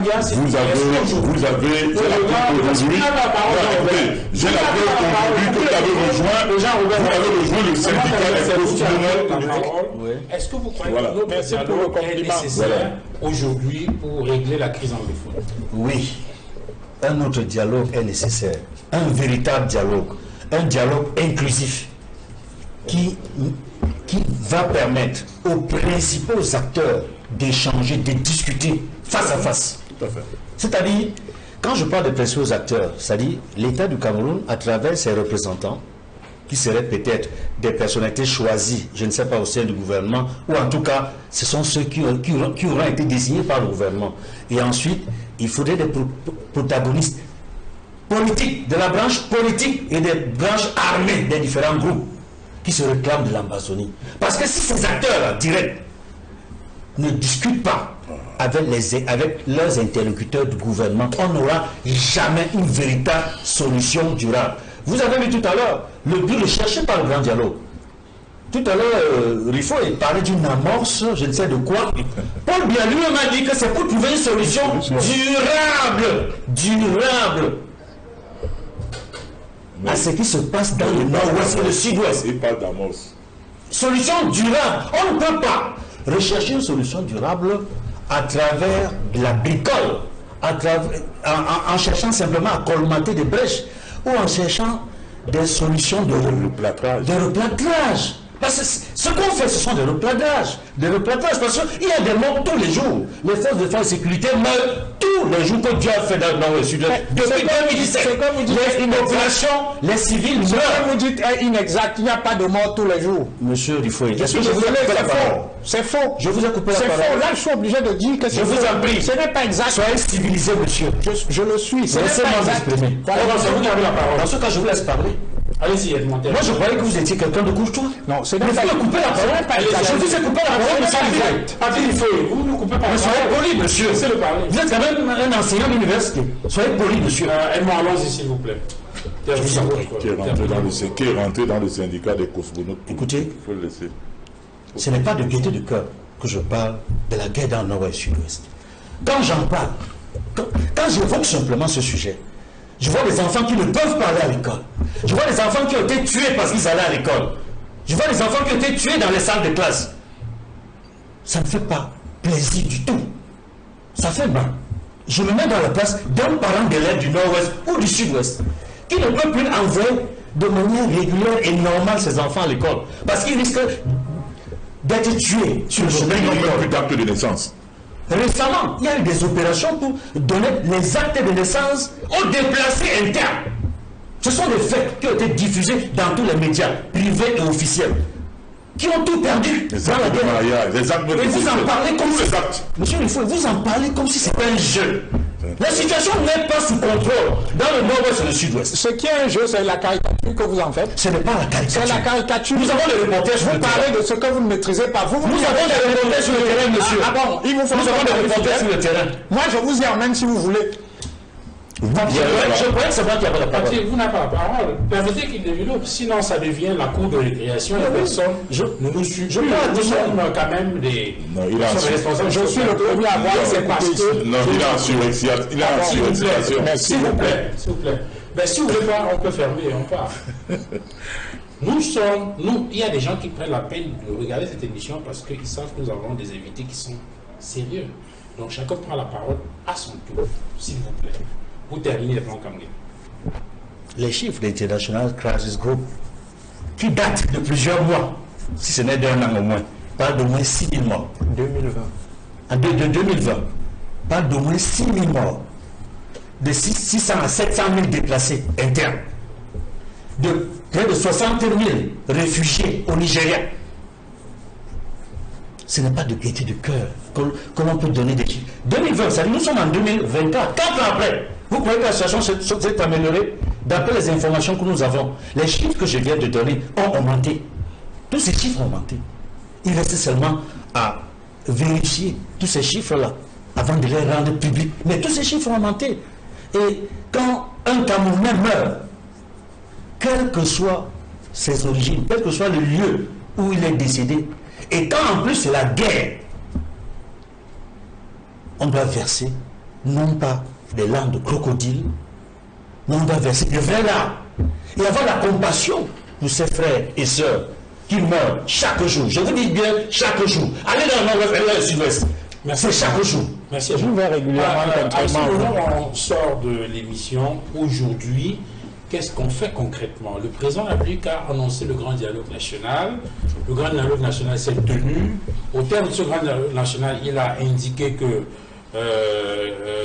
Vous avez, j'ai la preuve aujourd'hui que vous avez rejoint le syndicat des constitutionnels. Est-ce que vous croyez que notre dialogue est nécessaire aujourd'hui pour régler la crise anglophone? Oui, un autre dialogue est nécessaire, un véritable dialogue, un dialogue inclusif qui va permettre aux principaux acteurs d'échanger, de discuter face à face. C'est-à-dire, quand je parle de principaux acteurs, c'est-à-dire l'État du Cameroun à travers ses représentants, qui seraient peut-être des personnalités choisies, je ne sais pas, au sein du gouvernement, ou en tout cas, ce sont ceux qui auront été désignés par le gouvernement. Et ensuite, il faudrait des protagonistes politiques, de la branche politique et des branches armées des différents groupes qui se réclament de l'Amazonie. Parce que si ces acteurs directs ne discutent pas avec leurs interlocuteurs du gouvernement, on n'aura jamais une véritable solution durable. Vous avez vu tout à l'heure le but recherché par le grand dialogue. Tout à l'heure, Rifo parlait d'une amorce, je ne sais de quoi. Paul Biya lui-même a dit que c'est pour trouver une solution durable à ce qui se passe dans le nord-ouest et le sud-ouest. Il parle d'amorce. Solution durable. On ne peut pas rechercher une solution durable à travers de la bricole, en cherchant simplement à colmater des brèches ou en cherchant des solutions de replâtrage. Parce que ce qu'on fait, ce sont des replâtrages. Parce qu'il y a des morts tous les jours. Les forces de défense et sécurité meurent tous les jours que Dieu a fait dans le nord et sud. Depuis 2017, les populations, les civils meurent. Vous dites inexact, il n'y a pas de mort tous les jours. Monsieur Rifoy, c'est faux. Je vous ai coupé la parole. C'est faux. Là, je suis obligé de dire que c'est faux. Je vous en prie. Ce n'est pas exact. Soyez civilisé, monsieur. Je le suis. Laissez-moi m'exprimer. C'est vous qui avez la parole. Dans ce cas, je vous laisse parler. Allez-y, Edmonton. Moi, je croyais que vous étiez quelqu'un de courtois. Non, c'est pas exact. Vous me coupez la parole. Je vous ai coupé la parole, monsieur Rifoy. Vous ne coupez pas la parole. Soyez poli, monsieur. Vous êtes quand même un enseignant d'université. Soyez poli, monsieur. Edmond, allons-y, s'il vous plaît. Qui est rentré dans le syndicat des cosmonautes. Écoutez, il faut le laisser. Ce n'est pas de gaieté de cœur que je parle de la guerre dans le nord et le sud-ouest. Quand j'en parle, quand j'évoque simplement ce sujet, je vois des enfants qui ne peuvent pas aller à l'école. Je vois des enfants qui ont été tués parce qu'ils allaient à l'école. Je vois des enfants qui ont été tués dans les salles de classe. Ça ne fait pas plaisir du tout. Ça fait mal. Je me mets dans la place d'un parent d'élève du nord-ouest ou du sud-ouest qui ne peut plus envoyer de manière régulière et normale ses enfants à l'école parce qu'ils risquent d'être tués sur le chemin de l'école. Plus d'actes de naissance. Récemment, il y a eu des opérations pour donner les actes de naissance aux déplacés internes. Ce sont des faits qui ont été diffusés dans tous les médias, privés et officiels, qui ont tout perdu dans la guerre. Et vous en parlez comme si... Monsieur Rifoy, vous en parlez comme si c'était un jeu. La situation n'est pas sous contrôle dans le nord-ouest et le sud-ouest. Ce qui est un jeu, c'est la caricature que vous en faites. Ce n'est pas la caricature. C'est la caricature. Nous avons des reportages sur le terrain. Vous parlez de ce que vous ne maîtrisez pas. Nous avons des reportages sur le terrain, monsieur. Ah bon, il vous faut nous avons des reportages sur le terrain. Moi, je vous y emmène si vous voulez. Je croyais que c'est moi qui avais la parole. Vous n'avez pas la parole. Permettez qu'il développe. Sinon, ça devient la cour de récréation. Les personnes nous suivent. Nous sommes quand même des responsables. Je suis le premier à voir. C'est parce que... Non, il est en surexcitation. S'il vous plaît. Ben, si vous voulez pas, on peut fermer et on part. Il y a des gens qui prennent la peine de regarder cette émission parce qu'ils savent que nous avons des invités qui sont sérieux. Donc, chacun prend la parole à son tour, s'il vous plaît. Vous terminez le plan Kamgé. Les chiffres de l'International Crisis Group, qui datent de plusieurs mois, si ce n'est d'un an au moins, parlent d'au moins 6 000 morts. 2020. De 2020, parlent d'au moins 6 000 morts. De 600 à 700 000 déplacés internes. De près de 60 000 réfugiés au Nigeria. Ce n'est pas de gaieté de cœur que l'on peut donner des chiffres. 2020, ça dit, nous sommes en 2024, 4 ans après. Vous croyez que la situation s'est améliorée? D'après les informations que nous avons, les chiffres que je viens de donner ont augmenté. Tous ces chiffres ont augmenté. Il reste seulement à vérifier tous ces chiffres-là avant de les rendre publics. Mais tous ces chiffres ont augmenté. Et quand un Camerounais meurt, quelles que soient ses origines, quel que soit le lieu où il est décédé, et quand en plus c'est la guerre, on doit verser non pas des larmes de crocodile, mais on doit verser de vraies larmes et avoir la compassion pour ses frères et sœurs qui meurent chaque jour. Je vous dis bien chaque jour. Allez dans le nord-ouest, allez dans le sud-ouest. C'est chaque jour. Merci. Je vais régulièrement À ce moment, on sort de l'émission. Aujourd'hui, qu'est-ce qu'on fait concrètement? Le président de la République a annoncé le grand dialogue national. Le grand dialogue national s'est tenu. Au terme de ce grand dialogue national, il a indiqué que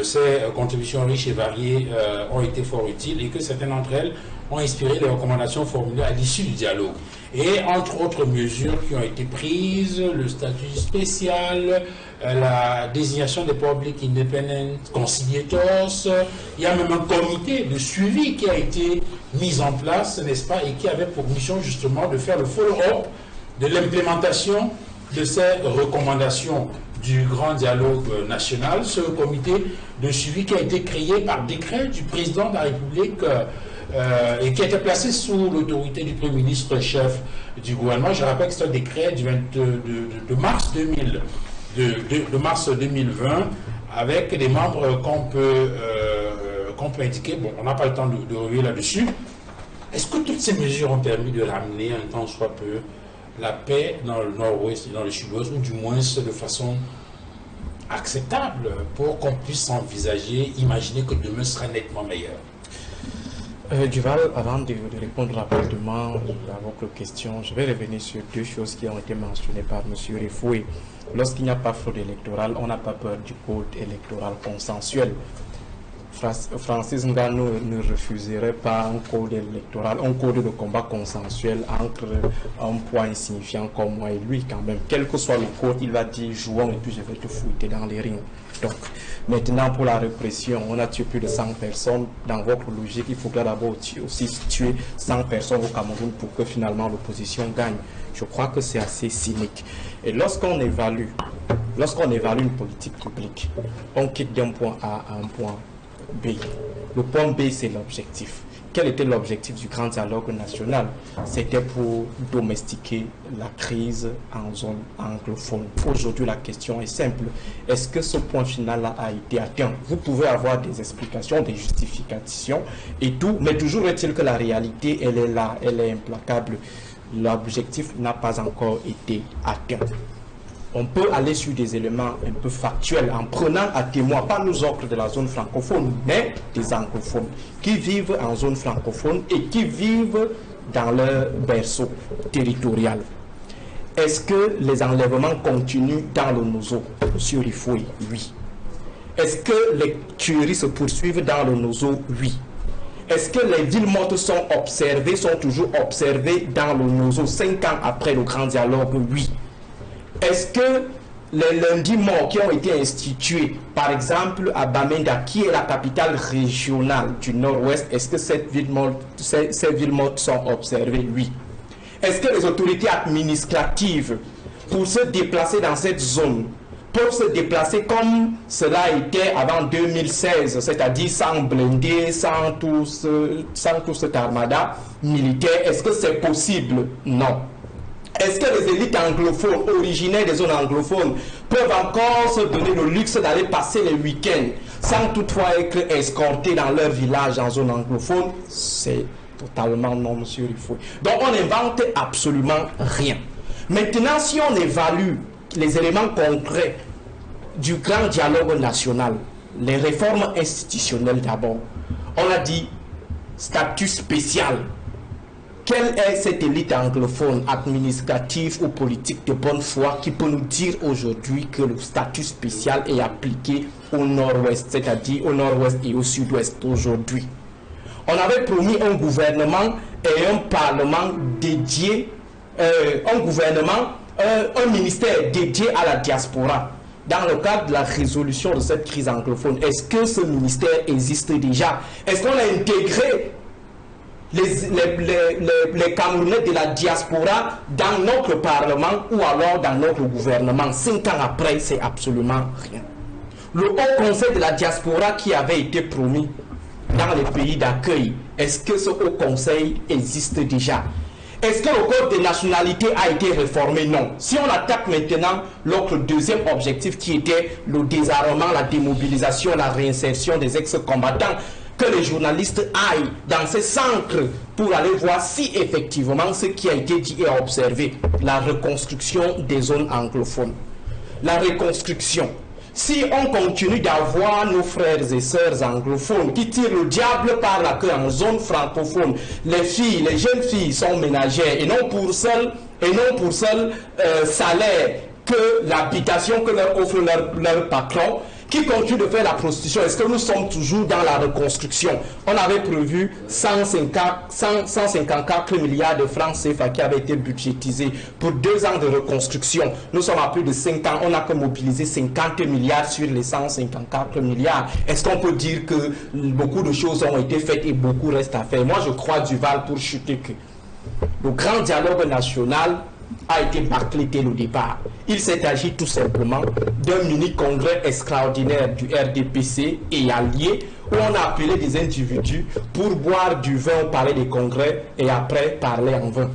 ces contributions riches et variées ont été fort utiles et que certaines d'entre elles ont inspiré les recommandations formulées à l'issue du dialogue. Et entre autres mesures qui ont été prises, le statut spécial, la désignation des Public Independent Conciliators, il y a même un comité de suivi qui a été mis en place, n'est-ce pas, et qui avait pour mission justement de faire le follow-up de l'implémentation de ces recommandations du grand dialogue national, ce comité de suivi qui a été créé par décret du président de la République et qui a été placé sous l'autorité du Premier ministre chef du gouvernement. Je rappelle que c'est un décret du de mars 2020 avec des membres qu'on peut indiquer. Bon, on n'a pas le temps de revenir là-dessus. Est-ce que toutes ces mesures ont permis de ramener un temps soit peu la paix dans le nord-ouest et dans le sud-ouest, ou du moins de façon acceptable pour qu'on puisse envisager, imaginer que demain sera nettement meilleur? Duval, avant de répondre rapidement à votre question, je vais revenir sur deux choses qui ont été mentionnées par M. Rifoué. Lorsqu'il n'y a pas fraude électorale, on n'a pas peur du code électoral consensuel. Francis Ngannou ne refuserait pas un code électoral, un code de combat consensuel entre un poids insignifiant comme moi et lui quand même. Quel que soit le code, il va dire jouons et puis je vais te fouetter dans les rings. Donc, maintenant pour la répression, on a tué plus de 100 personnes. Dans votre logique, il faudra d'abord aussi tuer 100 personnes au Cameroun pour que finalement l'opposition gagne. Je crois que c'est assez cynique. Et lorsqu'on évalue une politique publique, on quitte d'un point A à un point B. Le point B, c'est l'objectif. Quel était l'objectif du grand dialogue national? C'était pour domestiquer la crise en zone anglophone. Aujourd'hui, la question est simple. Est-ce que ce point final a été atteint? Vous pouvez avoir des explications, des justifications et tout, mais toujours est-il que la réalité, elle est là, elle est implacable. L'objectif n'a pas encore été atteint. On peut aller sur des éléments un peu factuels en prenant à témoin, pas nous autres de la zone francophone, mais des anglophones qui vivent en zone francophone et qui vivent dans leur berceau territorial. Est-ce que les enlèvements continuent dans le Nozo? Monsieur Rifoué, oui. Est-ce que les tueries se poursuivent dans le Nozo? Oui. Est-ce que les villes mortes sont toujours observées dans le Nozo 5 ans après le grand dialogue? Oui. Est-ce que les lundis morts qui ont été institués, par exemple à Bamenda, qui est la capitale régionale du nord-ouest, est-ce que ces villes mortes sont observées? Oui. Est-ce que les autorités administratives, pour se déplacer dans cette zone, peuvent se déplacer comme cela était avant 2016, c'est-à-dire sans blindés, sans tout cet armada militaire? Est-ce que c'est possible? Non. Est-ce que les élites anglophones, originaires des zones anglophones, peuvent encore se donner le luxe d'aller passer les week-ends sans toutefois être escortés dans leur village en zone anglophone? C'est totalement non, monsieur Rifoué. Donc on n'invente absolument rien. Maintenant, si on évalue les éléments concrets du grand dialogue national, les réformes institutionnelles d'abord, on a dit statut spécial. Quelle est cette élite anglophone, administrative ou politique de bonne foi qui peut nous dire aujourd'hui que le statut spécial est appliqué au nord-ouest, c'est-à-dire au nord-ouest et au sud-ouest aujourd'hui? On avait promis un gouvernement et un parlement dédié, un ministère dédié à la diaspora. Dans le cadre de la résolution de cette crise anglophone, est-ce que ce ministère existe déjà? Est-ce qu'on a intégré les Camerounais de la diaspora dans notre parlement ou alors dans notre gouvernement? 5 ans après, c'est absolument rien. Le Haut Conseil de la diaspora qui avait été promis dans les pays d'accueil, est-ce que ce Haut Conseil existe déjà? Est-ce que le code des nationalités a été réformé? Non. Si on attaque maintenant l'autre deuxième objectif qui était le désarmement, la démobilisation, la réinsertion des ex-combattants, que les journalistes aillent dans ces centres pour aller voir si effectivement ce qui a été dit et observé, la reconstruction des zones anglophones. La reconstruction. Si on continue d'avoir nos frères et sœurs anglophones qui tirent le diable par la queue en zone francophone, les filles, les jeunes filles sont ménagères et non pour seul salaire que l'habitation que leur offre leur patron, qui continue de faire la prostitution. Est-ce que nous sommes toujours dans la reconstruction? On avait prévu 154 milliards de francs CFA qui avaient été budgétisés pour 2 ans de reconstruction. Nous sommes à plus de 5 ans, on n'a que mobilisé 50 milliards sur les 154 milliards. Est-ce qu'on peut dire que beaucoup de choses ont été faites et beaucoup reste à faire? Moi, je crois, Duval, pour chuter, que le grand dialogue national a été bâclé dès le départ. Il s'est agi tout simplement d'un mini-congrès extraordinaire du RDPC et alliés où on a appelé des individus pour boire du vin au palais des congrès et après parler en vain.